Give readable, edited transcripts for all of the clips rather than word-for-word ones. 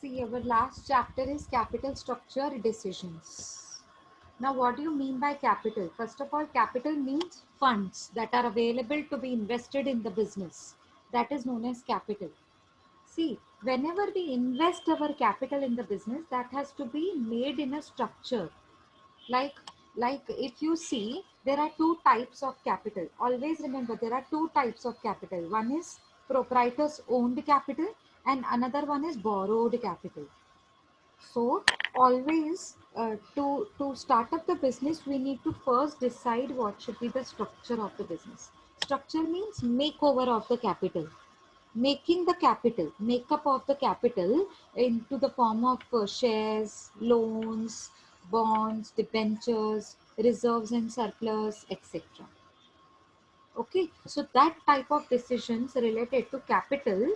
See, our last chapter is capital structure decisions. Now, what do you mean by capital? First of all, capital means funds that are available to be invested in the business. That is known as capital. See, whenever we invest our capital in the business, that has to be made in a structure. Like, like if you see, there are two types of capital. Always remember, there are two types of capital. One is proprietors owned capital and another one is borrowed capital. So always to start up the business, we need to first decide what should be the structure of the business. Structure means makeover of the capital, making the capital, makeup of the capital into the form of shares, loans, bonds, debentures, reserves and surplus, etc. Okay, so that type of decisions related to capital,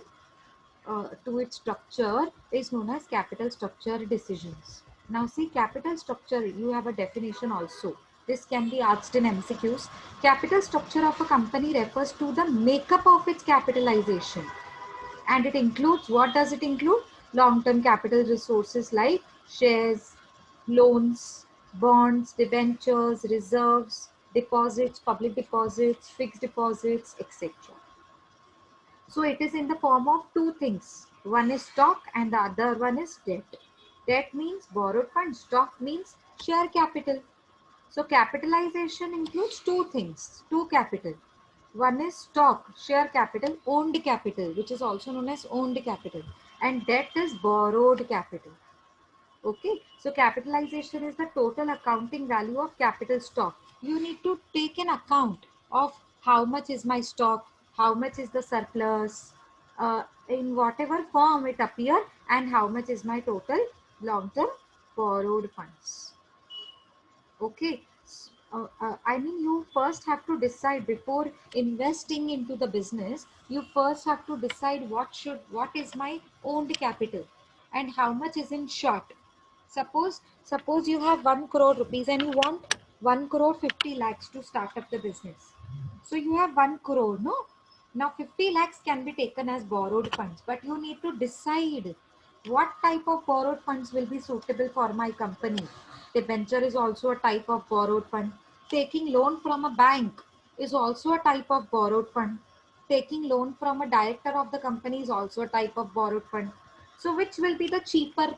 to its structure, is known as capital structure decisions. Now see, capital structure, you have a definition also. This can be asked in MCQs. Capital structure of a company refers to the makeup of its capitalization. And it includes, what does it include? Long-term capital resources like shares, loans, bonds, debentures, reserves, deposits, public deposits, fixed deposits, etc. So it is in the form of two things. One is stock and the other one is debt. Debt means borrowed funds. Stock means share capital. So capitalization includes two things, two capital. One is stock, share capital, owned capital, which is also known as owned capital. And debt is borrowed capital. Okay, so capitalization is the total accounting value of capital stock. You need to take an account of how much is my stock, how much is the surplus, in whatever form it appear, and how much is my total long-term borrowed funds. Okay, I mean, you first have to decide before investing into the business. You first have to decide what is my owned capital and how much is in short. Suppose you have 1 crore rupees and you want 1 crore 50 lakhs to start up the business. So you have 1 crore, no? Now 50 lakhs can be taken as borrowed funds, but you need to decide what type of borrowed funds will be suitable for my company. Debenture is also a type of borrowed fund. Taking loan from a bank is also a type of borrowed fund. Taking loan from a director of the company is also a type of borrowed fund. So which will be the cheaper,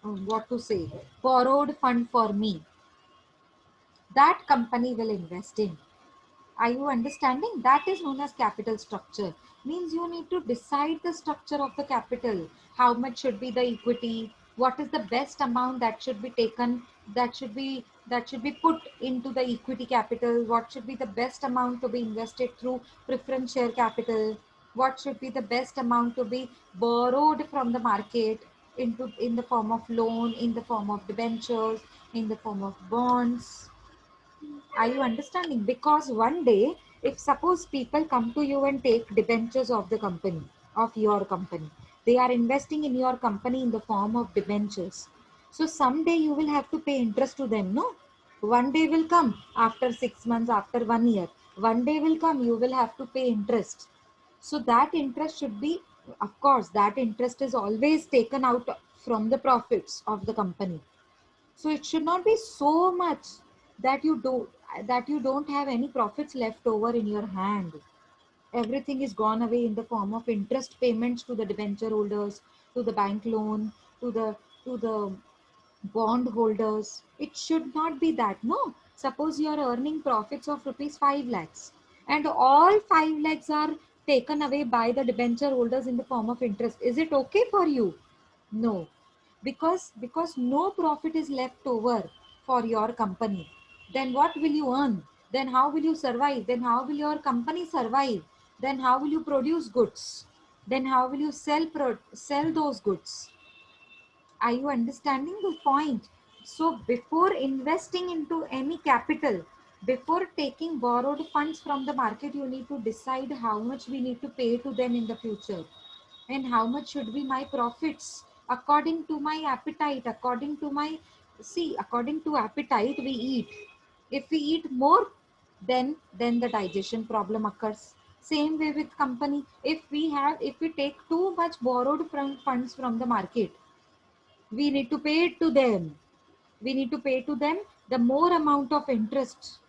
what to say, borrowed fund for me? That company will invest in. Are you understanding? That is known as capital structure. Means you need to decide the structure of the capital. How much should be the equity? What is the best amount that should be taken? That should be put into the equity capital. What should be the best amount to be invested through preference share capital? What should be the best amount to be borrowed from the market in the form of loan, in the form of debentures, in the form of bonds? Are you understanding? Because one day, if suppose people come to you and take debentures of the company, of your company, they are investing in your company in the form of debentures. So someday you will have to pay interest to them, no? One day will come after 6 months, after 1 year. One day will come, you will have to pay interest. So that interest should be, of course, that interest is always taken out from the profits of the company. So it should not be so much that you don't have any profits left over in your hand. Everything is gone away in the form of interest payments to the debenture holders, to the bank loan, to the bond holders. It should not be that, no. Suppose you are earning profits of rupees 5 lakhs and all 5 lakhs are taken away by the debenture holders in the form of interest. Is it okay for you? No, because no profit is left over for your company. Then what will you earn? Then how will you survive? Then how will your company survive? Then how will you produce goods? Then how will you sell those goods? Are you understanding the point? So before investing into any capital, before taking borrowed funds from the market, you need to decide how much we need to pay to them in the future and how much should be my profits according to my appetite, according to appetite we eat. If we eat more, then the digestion problem occurs. Same way with company. If we take too much borrowed from funds from the market, we need to pay it to them. We need to pay to them the more amount of interest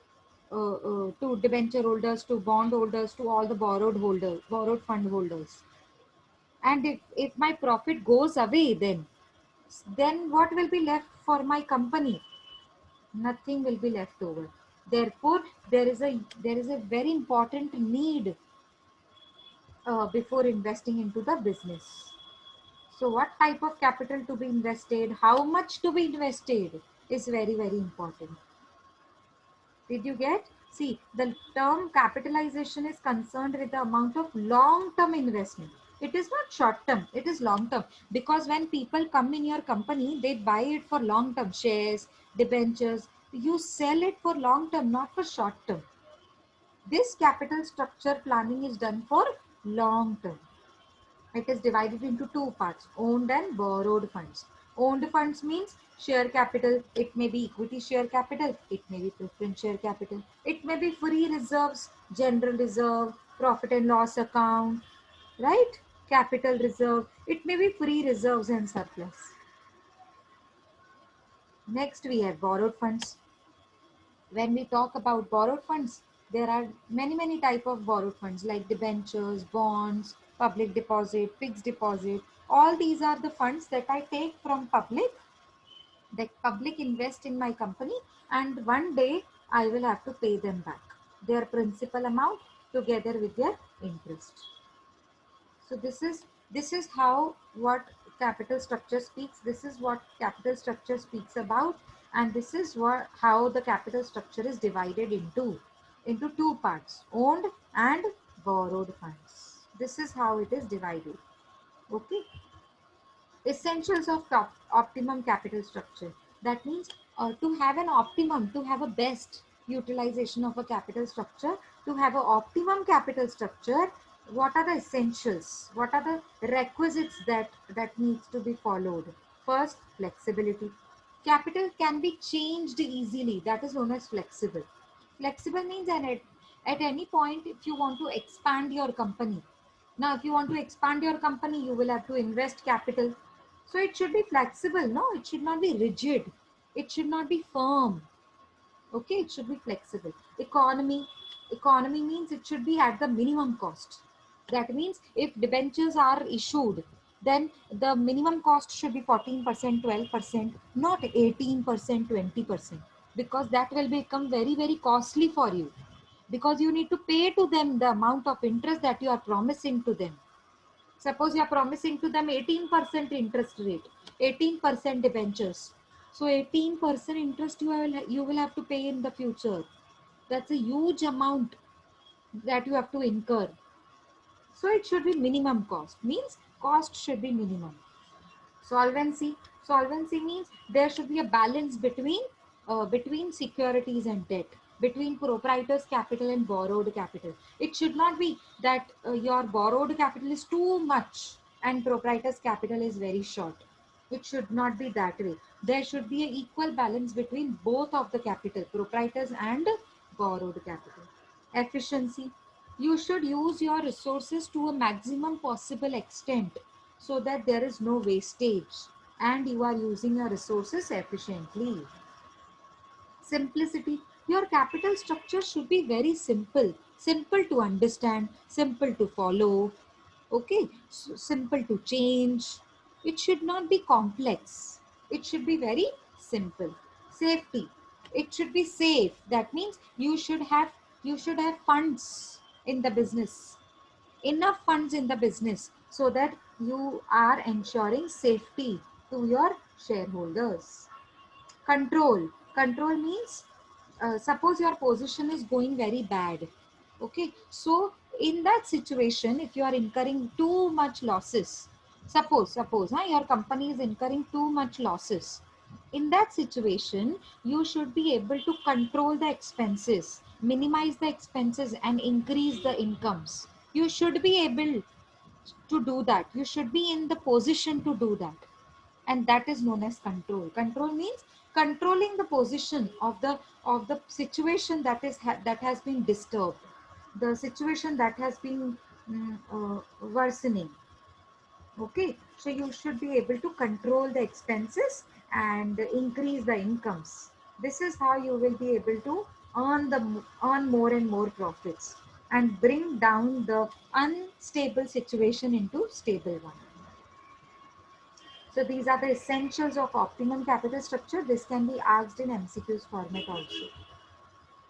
to debenture holders, to bond holders, to all the borrowed fund holders. And if my profit goes away, then what will be left for my company? Nothing will be left over. Therefore, there is a very important need before investing into the business. So what type of capital to be invested, how much to be invested is very, very important. Did you get? See, the term capitalization is concerned with the amount of long-term investment. It is not short-term, it is long-term. Because when people come in your company, they buy it for long-term shares, debentures. You sell it for long-term, not for short-term. This capital structure planning is done for long-term. It is divided into two parts, owned and borrowed funds. Owned funds means share capital. It may be equity share capital. It may be preference share capital. It may be free reserves, general reserve, profit and loss account, right? Capital reserve. It may be free reserves and surplus. Next, we have borrowed funds. When we talk about borrowed funds, there are many type of borrowed funds like debentures, bonds, public deposit, fixed deposit. All these are the funds that I take from public, that public invest in my company, and one day I will have to pay them back their principal amount together with their interest. So this is how what capital structure speaks. This is what capital structure speaks about, and this is what how the capital structure is divided into two parts: owned and borrowed funds. This is how it is divided. Okay. Essentials of optimum capital structure. That means to have an optimum, to have a best utilization of a capital structure, to have an optimum capital structure, what are the essentials? What are the requisites that needs to be followed? First, flexibility. Capital can be changed easily. That is known as flexible. Flexible means at any point, if you want to expand your company. Now, if you want to expand your company, you will have to invest capital. So it should be flexible. No, it should not be rigid. It should not be firm. Okay, it should be flexible. Economy means it should be at the minimum cost. That means if debentures are issued, then the minimum cost should be 14%, 12%, not 18%, 20%, because that will become very, very costly for you, because you need to pay to them the amount of interest that you are promising to them. Suppose you are promising to them 18% interest rate, 18% debentures. So 18% interest you will have to pay in the future. That's a huge amount that you have to incur. So it should be minimum cost. Means cost should be minimum. Solvency. Solvency means there should be a balance between securities and debt, between proprietor's capital and borrowed capital. It should not be that your borrowed capital is too much and proprietor's capital is very short. It should not be that way. There should be an equal balance between both of the capital, proprietors and borrowed capital. Efficiency. You should use your resources to a maximum possible extent so that there is no wastage and you are using your resources efficiently. Simplicity. Your capital structure should be very simple. Simple to understand, simple to follow, okay, so simple to change. It should not be complex. It should be very simple. Safety. It should be safe. That means you should have funds in the business, enough funds in the business, so that you are ensuring safety to your shareholders. Control. Control means suppose your position is going very bad. Okay, so in that situation, if you are incurring too much losses, suppose your company is incurring too much losses, in that situation you should be able to control the expenses, minimize the expenses and increase the incomes. You should be able to do that. You should be in the position to do that, and that is known as control. Control means controlling the position of the situation that has been disturbed. the situation that has been worsening. Okay, so you should be able to control the expenses and increase the incomes. This is how you will be able to earn more and more profits and bring down the unstable situation into stable one. So these are the essentials of optimum capital structure. This can be asked in MCQs format also.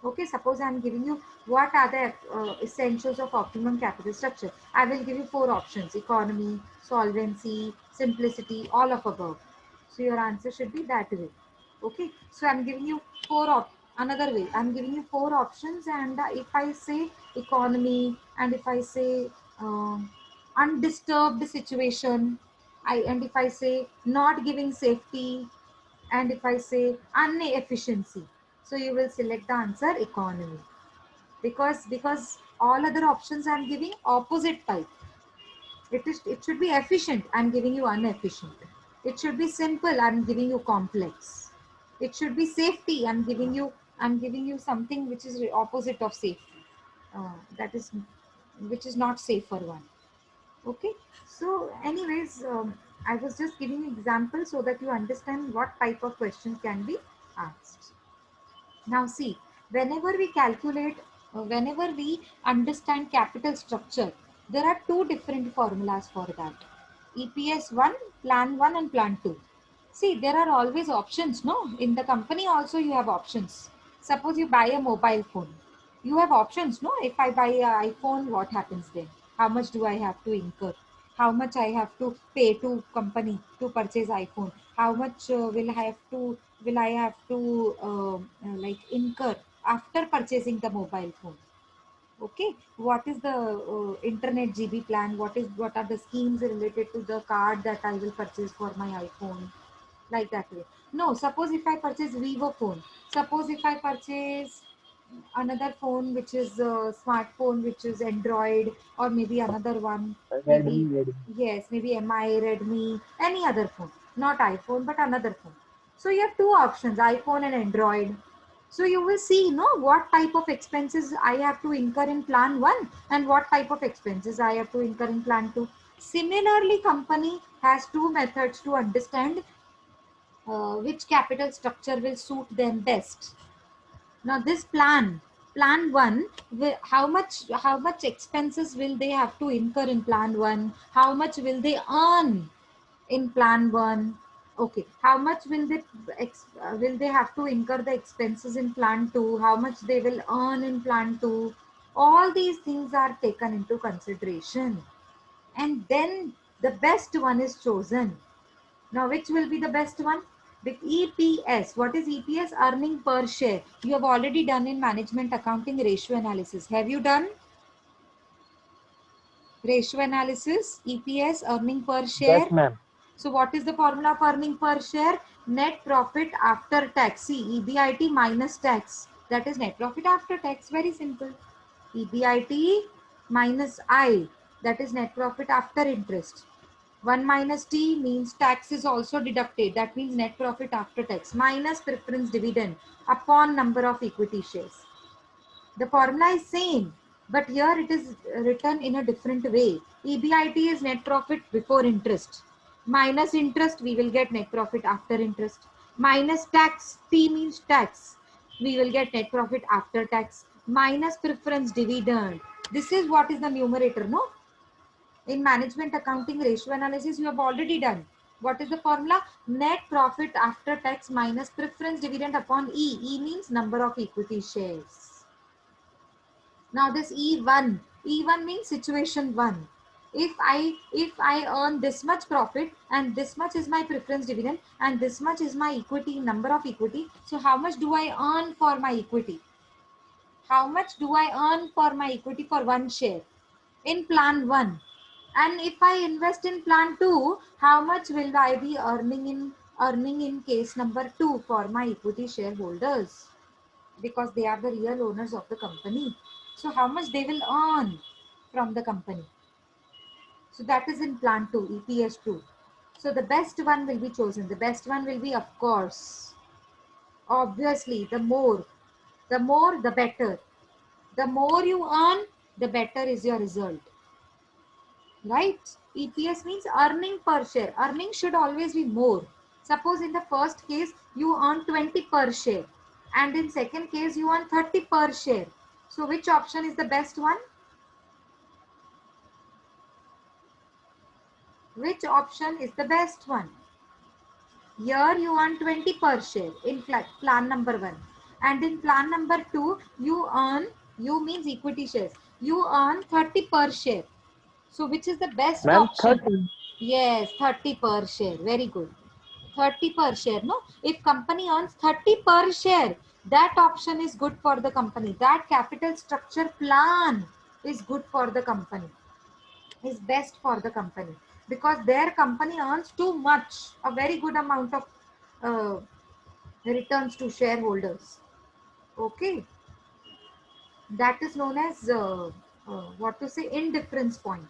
Okay, suppose I'm giving you what are the essentials of optimum capital structure. I will give you 4 options: economy, solvency, simplicity, all of above. So your answer should be that way. Okay, so I'm giving you another way. I'm giving you 4 options, and if I say economy, and if I say undisturbed situation, and if I say not giving safety, and if I say inefficiency, so you will select the answer economy, because all other options I'm giving opposite type. It should be efficient, I'm giving you inefficient. It should be simple, I'm giving you complex. It should be safety, I'm giving you something which is opposite of safety. That is which is not safer one. Okay, so anyways, I was just giving you examples so that you understand what type of questions can be asked. Now see, whenever we understand capital structure, there are 2 different formulas for that. EPS 1, Plan 1 and Plan 2. See, there are always options, no? In the company also you have options. Suppose you buy a mobile phone. You have options, no? If I buy an iPhone, what happens then? How much do I have to incur? How much I have to pay to company to purchase iPhone? How much will I have to like incur after purchasing the mobile phone? Okay, what is the internet GB plan? What are the schemes related to the card that I will purchase for my iPhone? Like that way. No, suppose if I purchase Vivo phone, suppose if I purchase another phone which is a smartphone which is Android, or maybe another one, maybe, Redmi. yes, maybe MI, Redmi, any other phone, not iPhone but another phone. So you have 2 options, iPhone and Android. So you will see, what type of expenses I have to incur in plan 1 and what type of expenses I have to incur in plan 2. Similarly, company has 2 methods to understand which capital structure will suit them best. Now this plan 1, how much expenses will they have to incur in plan 1? How much will they earn in plan 1? Okay, how much will they have to incur the expenses in plan 2? How much they will earn in plan 2? All these things are taken into consideration, and then the best one is chosen. Now, which will be the best one? The EPS. What is EPS? Earning per share. You have already done in management accounting ratio analysis. Have you done ratio analysis? EPS, earning per Yes, share. ma'am. So what is the formula for earning per share? Net profit after tax. See, EBIT minus tax. That is net profit after tax. Very simple. EBIT minus I. That is net profit after interest. 1 minus T means tax is also deducted. That means net profit after tax minus preference dividend upon number of equity shares. The formula is same, but here it is written in a different way. EBIT is net profit before interest. Minus interest, we will get net profit after interest. Minus tax, T means tax. We will get net profit after tax. Minus preference dividend. This is what is the numerator, no? In management accounting ratio analysis, you have already done. What is the formula? Net profit after tax minus preference dividend upon E. E means number of equity shares. Now this E1 means situation 1. If I earn this much profit and this much is my preference dividend and this much is my equity, number of equity, so how much do I earn for my equity? How much do I earn for my equity for one share in plan 1? And if I invest in plan 2, how much will I be earning in case number 2 for my equity shareholders? Because they are the real owners of the company. So how much they will earn from the company. So that is in plan 2, EPS 2. So the best one will be chosen. The best one will be, of course, obviously, the more, the better. The more you earn, the better is your result. Right? EPS means earning per share. Earning should always be more. Suppose in the first case, you earn 20 per share. And in second case, you earn 30 per share. So which option is the best one? Which option is the best one? Here you earn 20 per share in plan number 1. And in plan number 2, you means equity shares. You earn 30 per share. So which is the best Ma'am, option? 30. Yes, 30 per share. Very good. 30 per share. No, if company earns 30 per share, that option is good for the company. That capital structure plan is good for the company, is best for the company, because their company earns too much, a very good amount of uh, returns to shareholders. Okay, that is known as what to say, indifference point.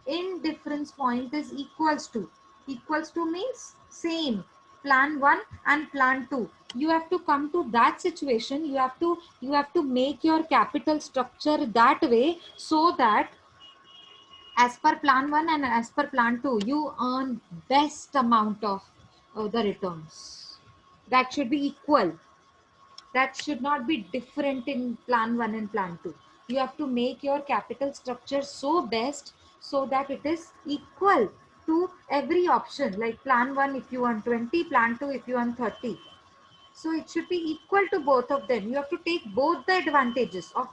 Indifference point is equals to means same, plan 1 and plan 2. You have to come to that situation. You have to make your capital structure that way, so that as per plan 1 and as per plan 2, you earn best amount of the returns. That should be equal. That should not be different in plan 1 and plan 2. You have to make your capital structure so best, so that it is equal to every option. Like plan 1 if you earn 20, plan 2 if you earn 30. So it should be equal to both of them. You have to take both the advantages of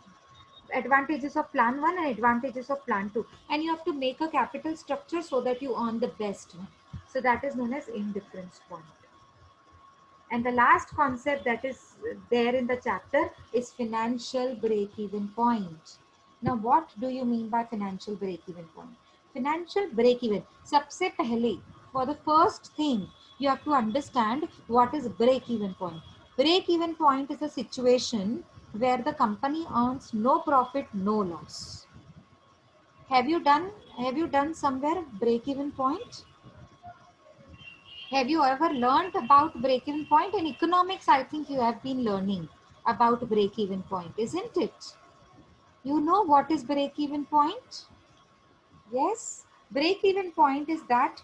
plan 1 and advantages of plan 2, and you have to make a capital structure so that you earn the best one. So that is known as indifference point. And the last concept that is there in the chapter is financial break-even point. Now, what do you mean by financial break-even point? Financial break-even. सबसे पहले, for the first thing, you have to understand what is break-even point. Break-even point is a situation where the company earns no profit, no loss. Have you done somewhere break-even point? Have you ever learned about break-even point? In economics, I think you have been learning about break-even point, isn't it? You know what is break-even point? Yes. Break-even point is that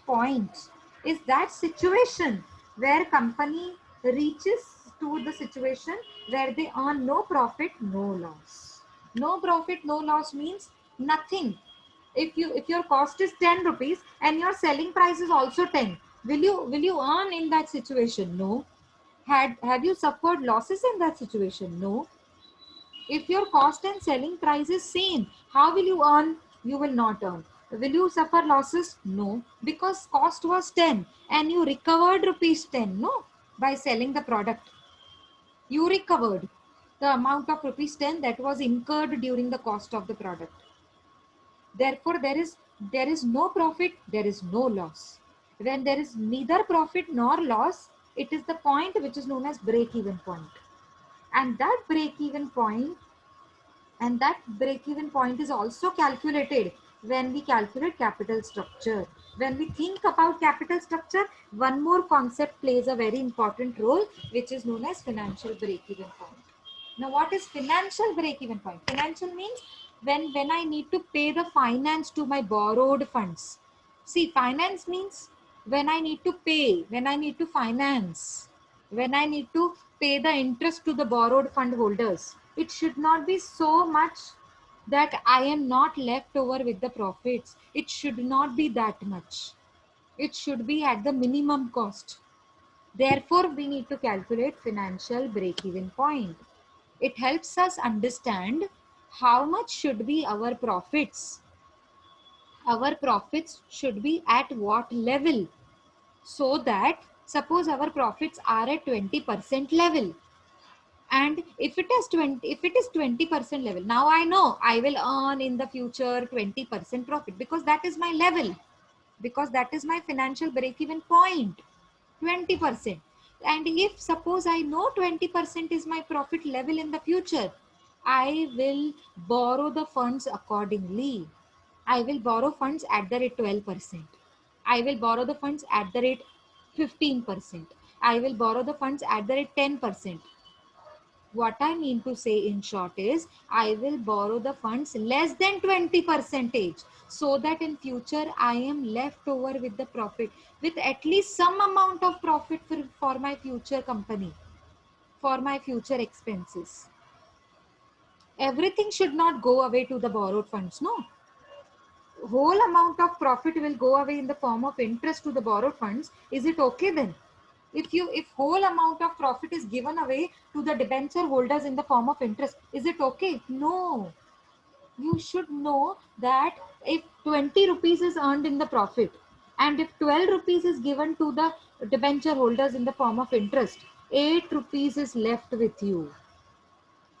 situation where company reaches to the situation where they earn no profit, no loss. No profit, no loss means nothing. If your cost is 10 rupees and your selling price is also 10, will you earn in that situation? No. Have you suffered losses in that situation? No. If your cost and selling price is same, how will you earn? You will not earn. Will you suffer losses? No, because cost was 10 and you recovered rupees 10, no, by selling the product. You recovered the amount of rupees 10 that was incurred during the cost of the product. Therefore, there is no profit, there is no loss. When there is neither profit nor loss, it is the point which is known as break-even point. And that break-even point is also calculated when we calculate capital structure. When we think about capital structure, one more concept plays a very important role, which is known as financial break-even point. Now, what is financial break-even point? Financial means when I need to pay the finance to my borrowed funds. See, finance means when I need to pay, when I need to finance, when I need to pay the interest to the borrowed fund holders. It should not be so much that I am not left over with the profits. It should not be that much. It should be at the minimum cost. Therefore, we need to calculate financial break-even point. It helps us understand how much should be our profits. Our profits should be at what level, so that suppose our profits are at 20% level, and if it is 20% level, now I know I will earn in the future 20% profit, because that is my level, because that is my financial break-even point, 20%. And if suppose I know 20% is my profit level in the future, I will borrow the funds accordingly. I will borrow funds at the rate 12%. I will borrow the funds at the rate 15%. I will borrow the funds at the rate 10%. What I mean to say in short is I will borrow the funds less than 20% so that in future I am left over with the profit, with at least some amount of profit for my future company, for my future expenses. Everything should not go away to the borrowed funds. No, whole amount of profit will go away in the form of interest to the borrowed funds. Is it okay then? If whole amount of profit is given away to the debenture holders in the form of interest, is it okay? No. You should know that if 20 rupees is earned in the profit and if 12 rupees is given to the debenture holders in the form of interest, 8 rupees is left with you.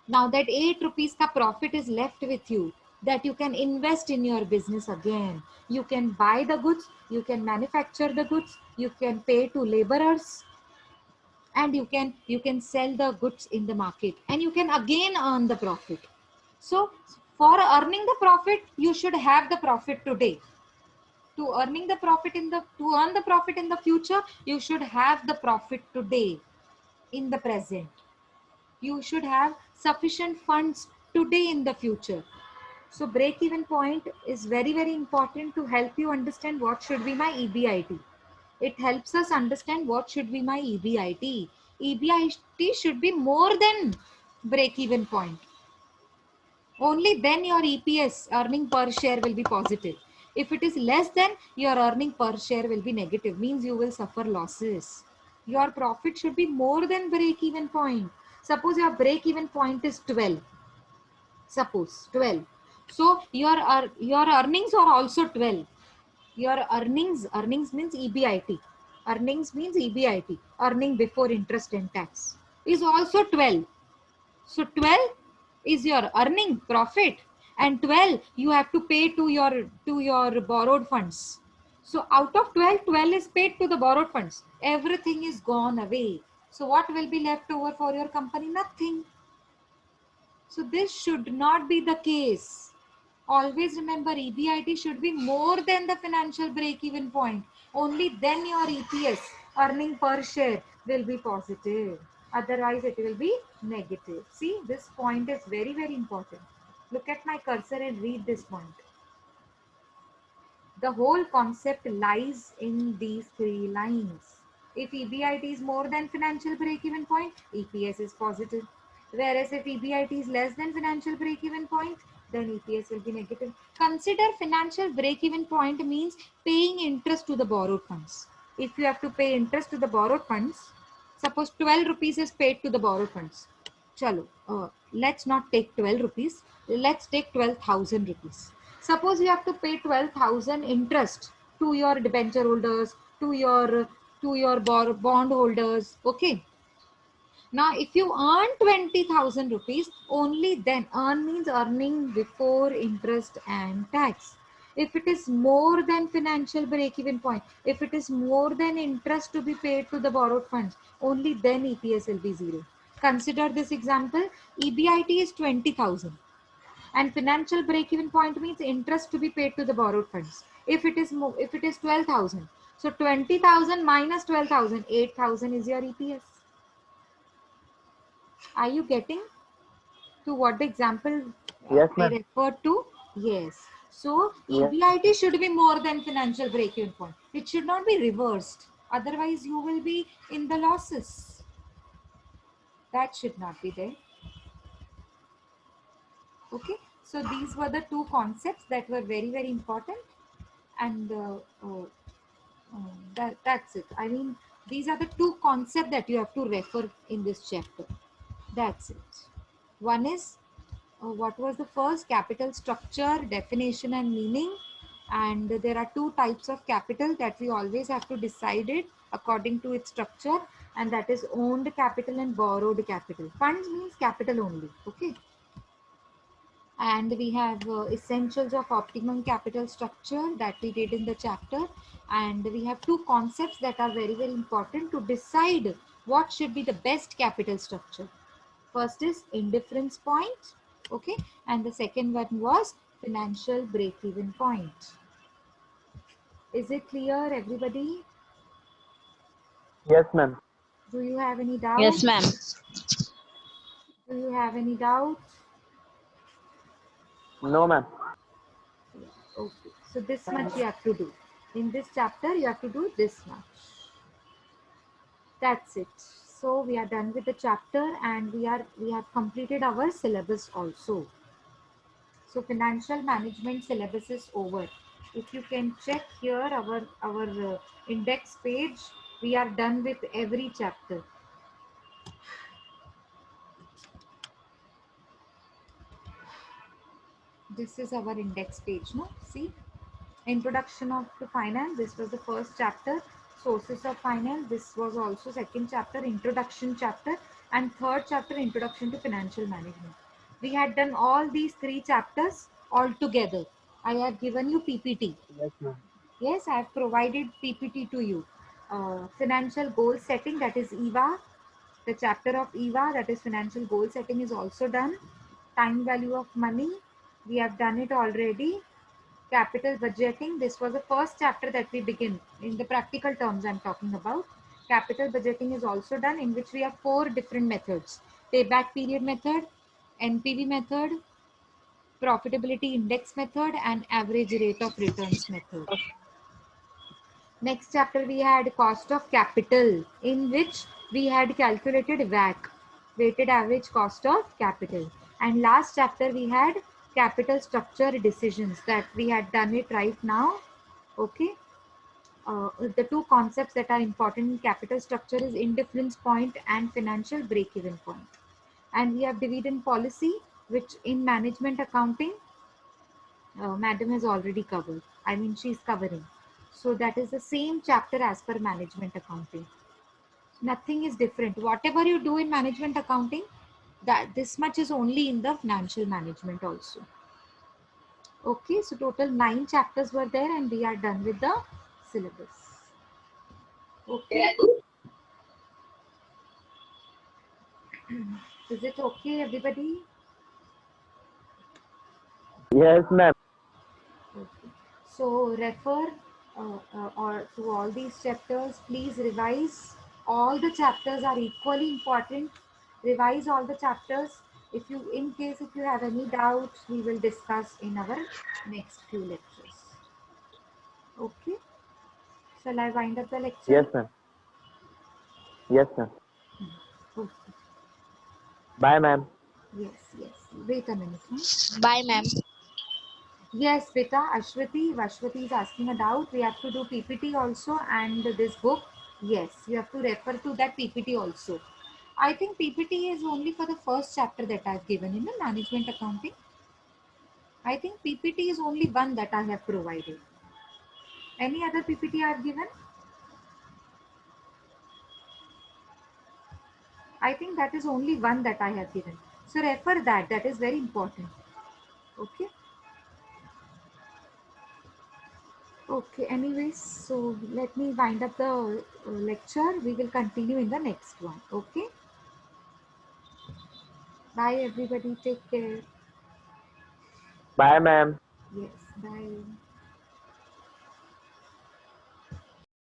Now that 8 rupees ka profit is left with you, that you can invest in your business again. You can buy the goods, you can manufacture the goods, you can pay to laborers, and you can sell the goods in the market and you can again earn the profit. So for earning the profit, you should have the profit today. To earning the profit to earn the profit in the future, you should have the profit today in the present. You should have sufficient funds today in the future. So break even point is very, very important to help you understand what should be my EBIT. It helps us understand what should be my EBIT. EBIT should be more than break even point. Only then your EPS, earning per share, will be positive. If it is less than, your earning per share will be negative, means you will suffer losses. Your profit should be more than break even point. Suppose your break even point is 12. Suppose 12. So your earnings are also 12. Your earnings means EBIT. Earnings means EBIT, earning before interest and tax, is also 12. So 12 is your earning profit and 12 you have to pay to your borrowed funds. So out of 12, 12 is paid to the borrowed funds. Everything is gone away. So what will be left over for your company? Nothing. So this should not be the case. Always remember, EBIT should be more than the financial break-even point. Only then your EPS, earning per share, will be positive. Otherwise, it will be negative. See, this point is very, very important. Look at my cursor and read this point. The whole concept lies in these three lines. If EBIT is more than financial break-even point, EPS is positive. Whereas if EBIT is less than financial break-even point, then EPS will be negative. Consider financial break-even point means paying interest to the borrowed funds. If you have to pay interest to the borrowed funds, suppose 12 rupees is paid to the borrowed funds. Chalo, let's not take 12 rupees. Let's take 12,000 rupees. Suppose you have to pay 12,000 interest to your debenture holders, to your bond holders. Okay. Now, if you earn 20,000 rupees, only then, earn means earning before interest and tax. If it is more than financial break-even point, if it is more than interest to be paid to the borrowed funds, only then EPS will be zero. Consider this example, EBIT is 20,000 and financial break-even point means interest to be paid to the borrowed funds. If it is 12,000, so 20,000 minus 12,000, 8,000 is your EPS. Are you getting to what the example Yes, I ma'am. referred to? Yes. So Yes. EBIT should be more than financial break-even point. It should not be reversed. Otherwise, you will be in the losses. That should not be there. Okay. So these were the two concepts that were very, very important. And that's it. I mean, these are the two concepts that you have to refer in this chapter. That's it. One is what was the first? Capital structure, definition and meaning. And there are two types of capital that we always have to decide it according to its structure, and that is owned capital and borrowed capital. Funds means capital only. Okay. And we have essentials of optimum capital structure that we did in the chapter, and we have two concepts that are very, very important to decide what should be the best capital structure. First is indifference point, okay, and the second one was financial break-even point. Is it clear, everybody? Yes, ma'am. Do you have any Yes, ma'am. doubts? Do you have any doubt? No, ma'am. Okay, so this much you have to do. In this chapter, you have to do this much. That's it. So we are done with the chapter and we have completed our syllabus also. So financial management syllabus is over. If you can check here our index page, we are done with every chapter. This is our index page, no? See, introduction of the finance. This was the first chapter. Sources of finance. This was also second chapter, introduction chapter, and third chapter, introduction to financial management. We had done all these three chapters all together. I have given you PPT. Yes, ma'am. Yes, I have provided PPT to you. Financial goal setting, that is EVA. The chapter of EVA, that is financial goal setting, is also done. Time value of money, we have done it already. Capital budgeting, this was the first chapter that we begin. In the practical terms I'm talking about. Capital budgeting is also done, in which we have 4 different methods. Payback period method, NPV method, profitability index method, and average rate of returns method. Next chapter we had cost of capital, in which we had calculated WACC, weighted average cost of capital. And last chapter we had capital structure decisions, that we had done it right now. Okay. The two concepts that are important in capital structure is indifference point and financial break-even point. And we have dividend policy, which in management accounting madam has already covered. I mean, she's covering. So that is the same chapter as per management accounting. Nothing is different. Whatever you do in management accounting, that this much is only in the financial management also. Okay, so total 9 chapters were there and we are done with the syllabus. Okay. Is it okay, everybody? Yes, ma'am. Okay. So refer or to all these chapters. Please revise. All the chapters are equally important. Revise all the chapters. In case if you have any doubts, we will discuss in our next few lectures. Okay. Shall I wind up the lecture? Yes, ma'am. Yes, ma'am. Okay. Bye, ma'am. Yes, yes. Wait a minute. Huh? Bye, ma'am. Yes, Beta, Vashwati is asking a doubt. We have to do PPT also and this book. Yes, you have to refer to that PPT also. I think PPT is only for the first chapter that I've given in the management accounting. I think PPT is only one that I have provided. Any other PPT I've given? I think that is only one that I have given. So refer that. That is very important. Okay. Okay, anyways, so let me wind up the lecture. We will continue in the next one. Okay. Bye, everybody. Take care. Bye, ma'am. Yes, bye.